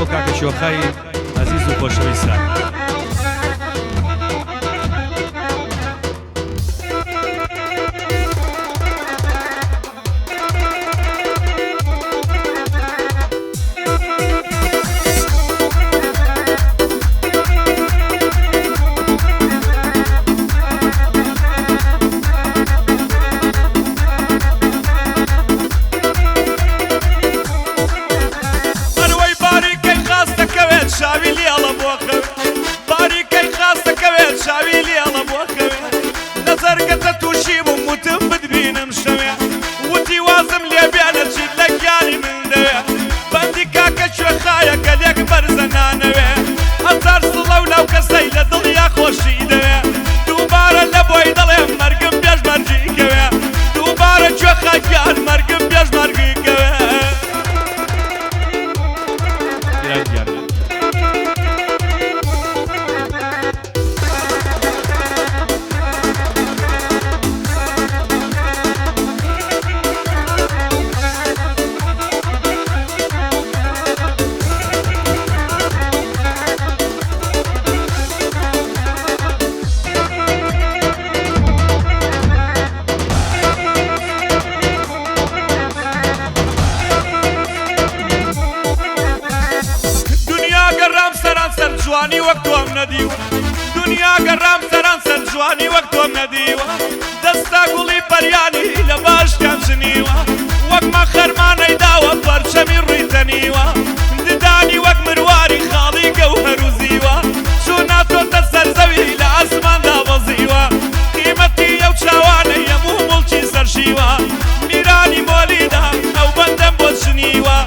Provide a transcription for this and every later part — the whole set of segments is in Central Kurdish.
بۆ کاکە شۆخای عەزیز و خۆشەویستان. جوانی وەک تۆم نەدیوە دنیا گەڕام سەران سەر جوانی وەک تۆم نەدیوە دەستا گوڵی پەریانی لە باشتیان چنیوە وەکمە خەرمانەی داوە پەرچەمی ڕوویتەنیوە ددانی وەک مرواری خاڵی گەوهەر و زیوە چوونا تۆتە سەر زەوی لە ئاسماندا بەزیوە قیمەتی ئەو چاوانەی هەموو موڵکی سەرشیوە میرانی مۆلیدا ئەو بەندەم بۆ چنیوە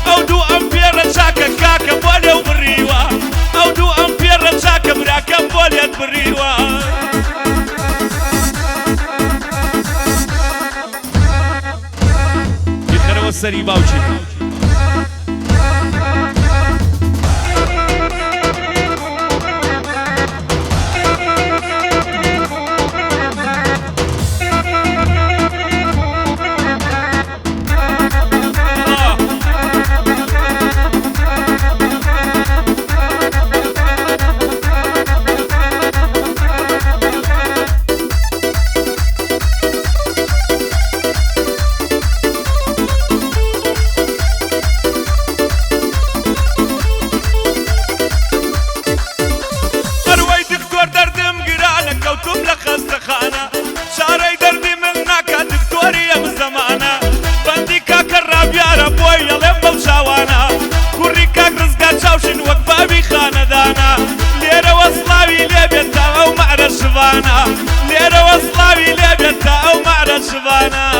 ئەو دوو ئەمپێرە چاکە کاکە بۆ لێو بڕیوە ئەو دوو ئەمپێرە چاکە براکەم بۆ لێت بڕیوە بیخەرەوە سەری باوکی لێرەوە سڵاوی لێبێتە ئەو مارە شڤانە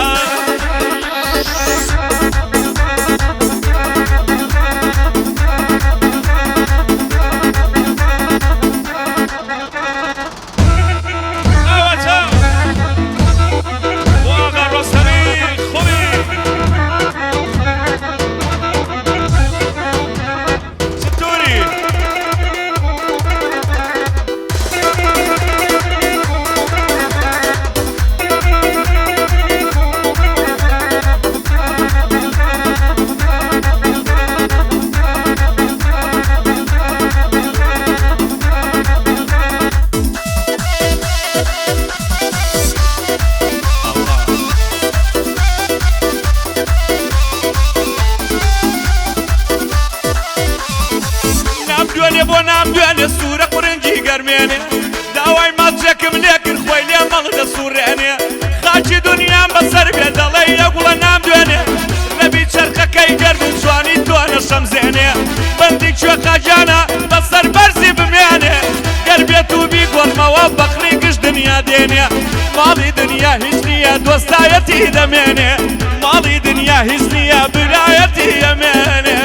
بۆ نام دوێنێ سوورە قورنجی گەرمێنێ داوای ماچێکم لێکرد خۆی لێ مەڵ دەسوڕێنێ خاچی دونیام بەسەر بێ دەڵێ ئەو گوڵە نام دوێنێ لەبی چەرخەکەی گەرد و جوانی تۆنە شەمزێنێ بەندی کوێ خاجانە بەسەر بەرزی بمێنێ گەر بێت و بیگۆڕمەوە بەقڕی گشت دنیا دێنێ ماڵی دنیا هیچ نییە دۆستایەتی دەمێنێ ماڵی دنیا هیچ نییە برایەتی ئەمێنێ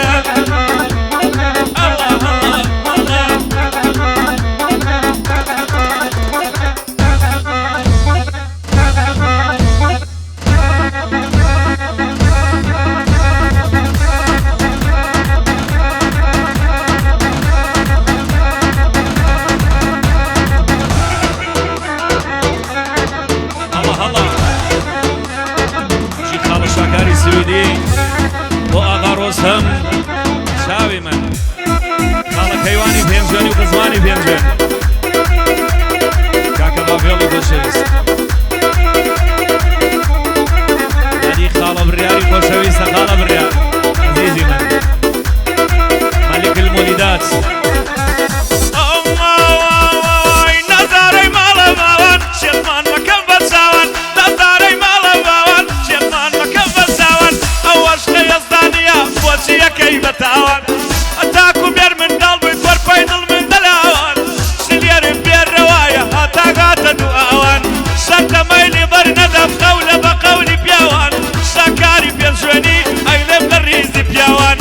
شاكاري سويدي بينجن كاكا بافيولي خوشويست هذه خالة برياري خوشويست خالة بريار عزيزي من ملك المولدات نزاري مالا باوان شيخمان مكان بساوان نزاري مالا باوان شيخمان مكان بساوان أول شيء يصدانيا بوشي كيف تاوان أتاكو بير من قلبي فرفيدل من دلاوان شلير بير رواية هتاقات دواوان شرط ميلي برندف قولة بقولي بيوان شاكاري بينجوني أيلم للريزي بيوان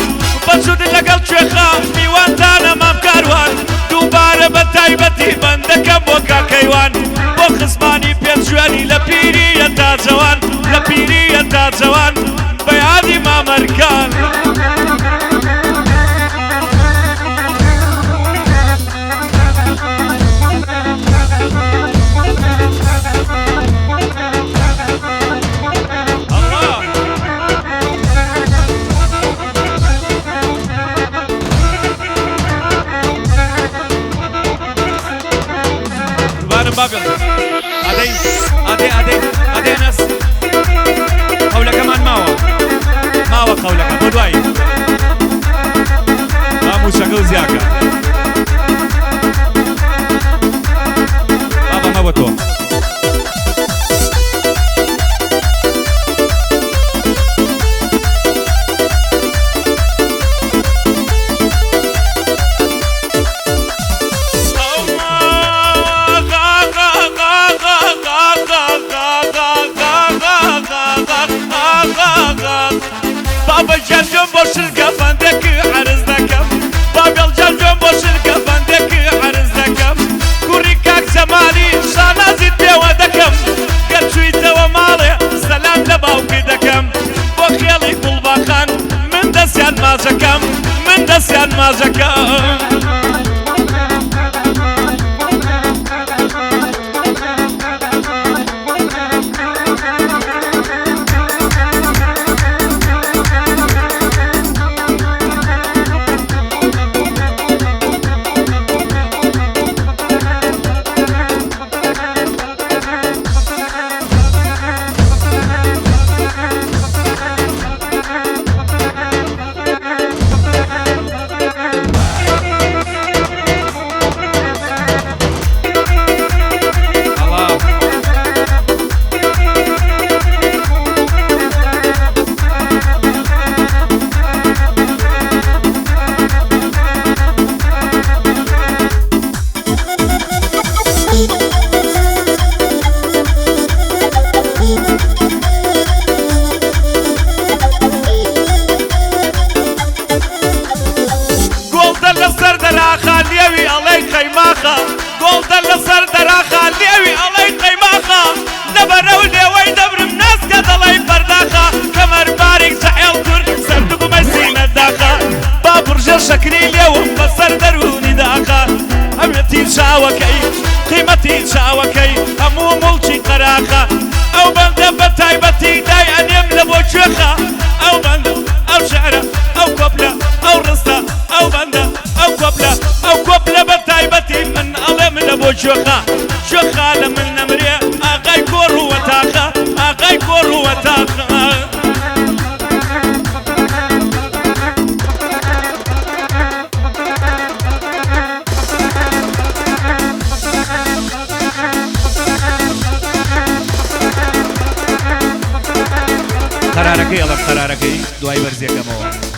بجود لقل شيخا ميوان تانا مام كاروان دوباره بتايبتي بندكم وكا كيوان بو خصماني بينجوني لبيري تا جوان لبيري تا جوان بيادي ما مركان بابل أدي ناس قولة كمان ماوا قولة بدواي مامو شغل زياكا بابا ما بتو بابا الجنجم بوشرقة بندك عرز دكم بابا الجنجم بوشرقة بندك عرز دكم كوريكاك زمالي شانازي بيوا دكم قد شويته ومالي سلام لباوكي دكم بوخيالي كل باخان من دسيان ما جكم من دسيان ما جكم قولت لسر دراخا ليوي الله قيماخا نبرو ليوي دبر الناس قد الله برداخا كمر بارك جعل كر سردكم مسينة داخا بابر جر شكري اليوم بسر دروني داخا همتي شاوكي قيمتي شاوكي همو ملشي قراخا او بند بتايبتي داي انيم لبوشوخا او بند او شعره او قبله او رسته او بند او قبله او قبله بتايبتي من ألم لبو شوخا لمن نمري أغاي كور وتاخا أغاي كور وتاخا قراركي يلا قراركي دواي برزيك مو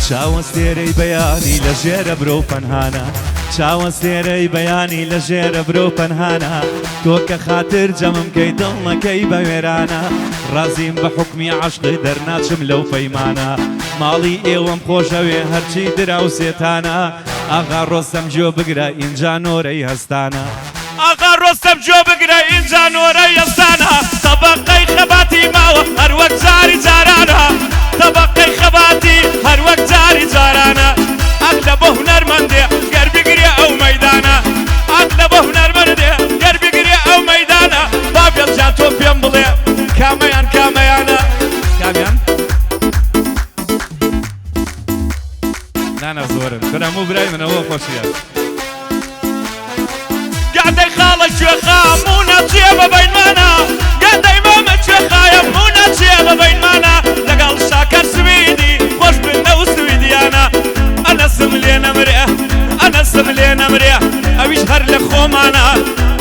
چاوەستێرەی بەیانی لە ژێرە برۆ پەنهانە چاوەستێرەی بەیانی لە ژێرە برۆ پەنهانە تۆ کە خاتر جەممکەی دڵمەکەی بە وێرانە ڕازیم بە حوکمی عەشقی دەرناچم لەو فەیمانە ماڵی ئێوەم خۆشەوێ هەرچی دراو سێتانە ئاغا ڕۆستەم جۆ بگرە ئینجا نۆرەی هەستانە ئاغا ڕۆستەم جۆ بگرە ئینجا نۆرەی هەستانە تەبەقەی خەباتی ماوە هەر وەک جاری جارانە طبقي خباتي هر وقت جاري جارانا أغلب هنرمندي منەوە خۆشیە گادەی خاڵە کوێخامونە چێ بەبەینمانە گادەی مامە کوێخایەمونە چێ بەبەینمانە لەگەڵ شاکەر سویدی خۆش بنە و سویدیانە ئەنەسم لێ نەمرێ ئەنەسم لێ نەمرێ ئەویش هەر لە خۆمانە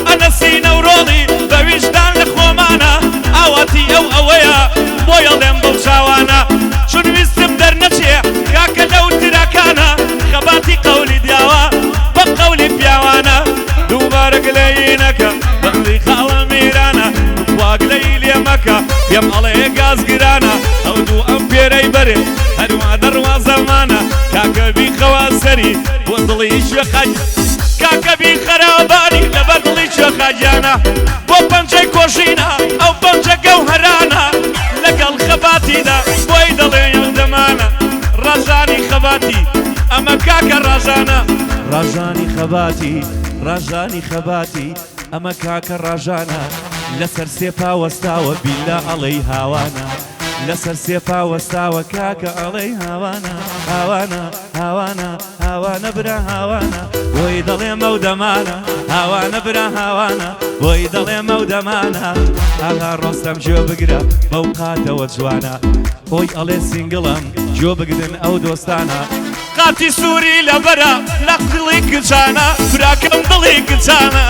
ئەنەسی نەورۆڵی بە ویژدان لە خۆمانە ئاواتی ئەو ئەوەیە بۆیەڵێم بەو چاوانە چون ویستم دەرنەچێ کاکە لەو تراکانە خەباتی قەولی دیاوە بە قەولی پیاوانە دووبارە گلەیینەکە بەندی خاڵە میرانە واگ لەی لێ مەکە پێم ئەڵێ گاز گرانە ئەو دوو ئەم پێرەی بەرێ هەروە دەڕوازەمانە کاکە بیخەوە سەری بۆ دڵی شوێخەج کاکە بی خەرابانی لەبەر دڵی شوێخەجانە بۆ پەنجەی کۆژینە ئەو پەنجە گەوهەرانە لەگەڵ خەباتیدا بۆی دەڵێ یەودەمانە ڕەژانی خەباتی ئەمە کاکە ڕەژانە ڕەژانی خەباتی ڕەژانی خەباتی ئەمە کاکە ڕەژانە لەسەر سێپا وەستاوە بیللا ئەڵەی هاوانە لەسەر سێپا وەستاوە کاکە ئەڵەی هاوانە هاوانە هاوانە هاوانە برا هاوانە بۆی دەڵێ مەودەمانە هاوانە برا هاوانە بۆی دەڵێ مەودەمانە ئاغا ڕۆستەم جۆ بگرە بەو قاتەوە جوانە بۆی ئەڵێ سینگڵم جۆ بگرن ئەو دۆستانە قاتی سووری لەبەرە لە دڵی کچانە براکەم دڵی کچانە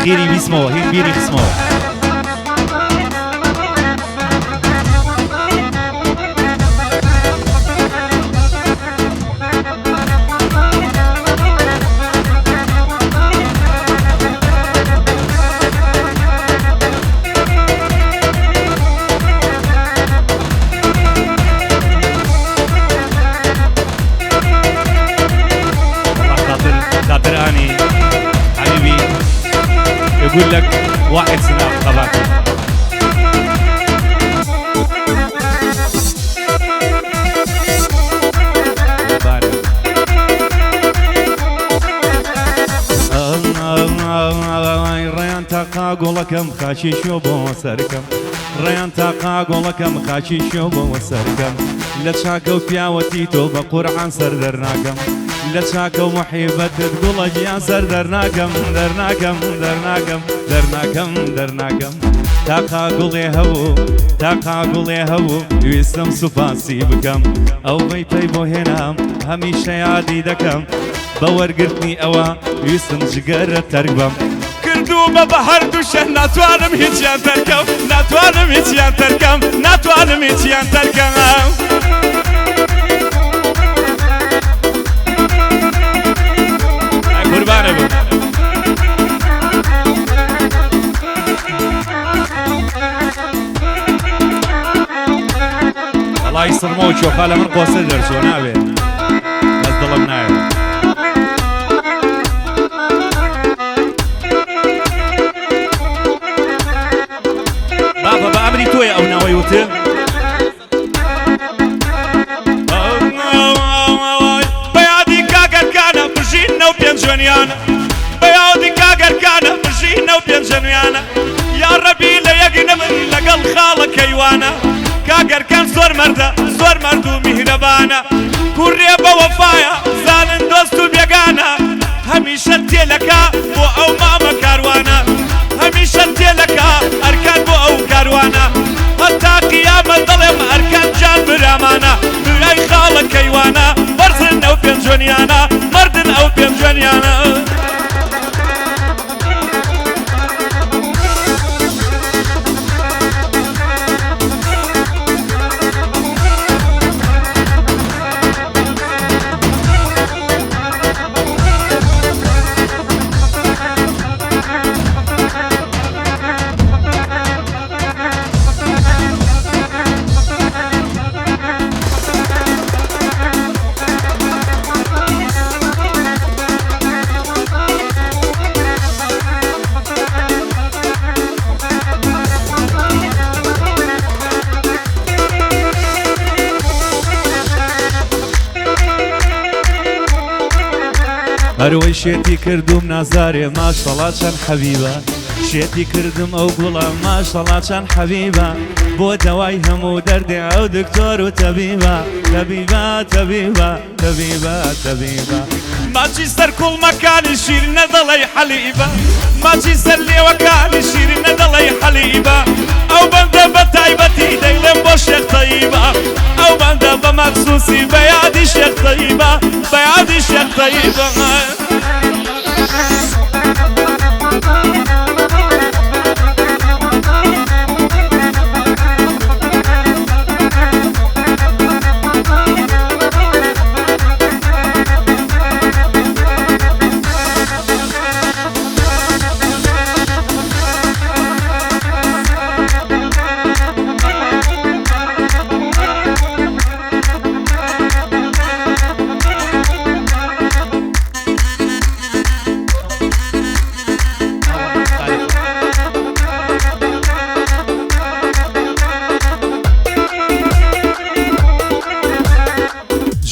خيري بيسمو هيك بيري خسمو خاطراني حبيبي يقول لك واحد سنة خباك ريان تاقا قولكم خاشي شوبو وسركم ريان تاقا قولكم خاشي شوبو وسركم لتشاكو بياوتي توبا قرعان سردرناكم لتشاكو محيبة تقول يا سر درناكم درناكم درناكم درناكم درناكم تاقا قولي هو تاقا قولي هو ويسم سفاسي بكم او بيتي بو هنا هميشه يادي دكم باور قرتني اوا ويسم جقر ترقبم كردوبة بحر دوشة ناتوانم هيتيان تركم ناتوانم هيتيان تركم ناتوانم هيتيان تركم قربانه بو الله يسلموك شوف هلا من قوس درسو نابي بس ظلمناه بابا بأمري توي او ناويوته بيادي كاكر كان بجينا وبينجونيانا بيادي كاكر كان بجينا وبينجونيانا يا ربي ليقنا من لقل خالك ايوانا كاكر كان زور مردو مهربانا كوريبا وفايا زالن دوستو بيقانا هميشه تيلكا بو او ماما كاروانا هميشه تيلكا اركان بو او كاروانا حتى قيام الظلم اركان جان برامانا براي خالك ايوانا برزن او بينجونيانا مردن او بينجونيانا هەروەی شێتی کردوم نازارێ ماشەڵا چەند حەبیبە شێتی کردم ئەو گوڵە ماشەڵا چەند حەبیبە بۆ دەوای هەموو دەردێ ئەو دکتۆر و تەبیبە تەبیبە تەبیبە تەبیبە تەبیبە ماچی سەر کوڵمەکانی شیر نەدەڵی حەلیبە ماچی سەر لێوەکانی شیر نەدەڵی حەلیبە ئەو بەندە بە تایبەتی دەیڵێم بۆ شێخ تەیبە ئەو بەندە بە مەخسووسی بە یادی شێخ تەیبە بە یادی شێخ تەیبە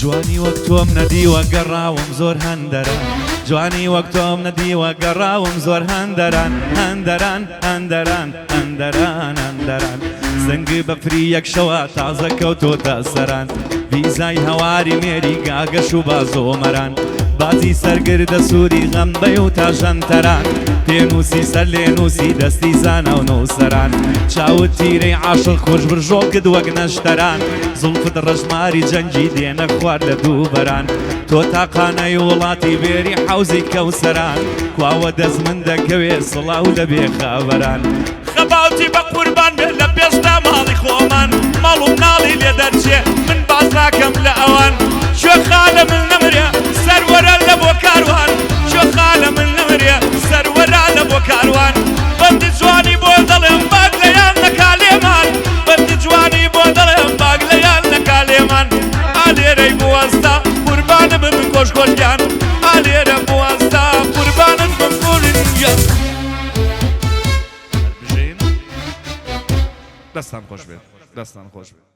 جوانی وەک تۆم نەدیوە گەڕاوم زۆر هەندەران جوانی وەک تۆم نەدیوە گەڕاوم زۆر هەندەران هەندەران هەندەران هەندەران هەندەران زەنگی بەفری یەک شەوە تازە کەوتۆتە سەران ویزای هەواری مێری گاگەش و بازۆمەران بازی سەرگردە سووری غەمبەی و تاژەنتەران پێنووسی سەر لێنووسی دەستی زانە و نووسەران چاوت تیرەی عاشق خۆش برژۆ کرد وەک نەشتەران زوڵفت ڕەژماری جەنگی دێنە خوارد لە دووبەران تۆ تاقانەی وڵاتی بێری حەوزی کەوسەران کواوە دەست من دەکەوێ سڵاو لە بێخابەران خەباوتی بە قوربان بێ لە پێشتا ماڵی خۆمان ماڵ و مناڵی لێ دەرچێ من باز ناکەم لە ئەوان شوێ خالە من نەمرێ سەروەرە لە بۆ کاروان شوێ خالە من نەمرێ سەروەرە لە بۆ کاروان بەندی جوانی بۆ دەڵێم باگ لەیان نەکالێمان بەندی جوانی بۆ دەڵێم باگ لەیان نەکالێمان ئالێرەی بوەستا قوربانە بم کۆشکۆشیان ئالێرە بوەستا قوربانت بم کۆلینگیان دەستان خۆش بێت دەستان خۆش بێت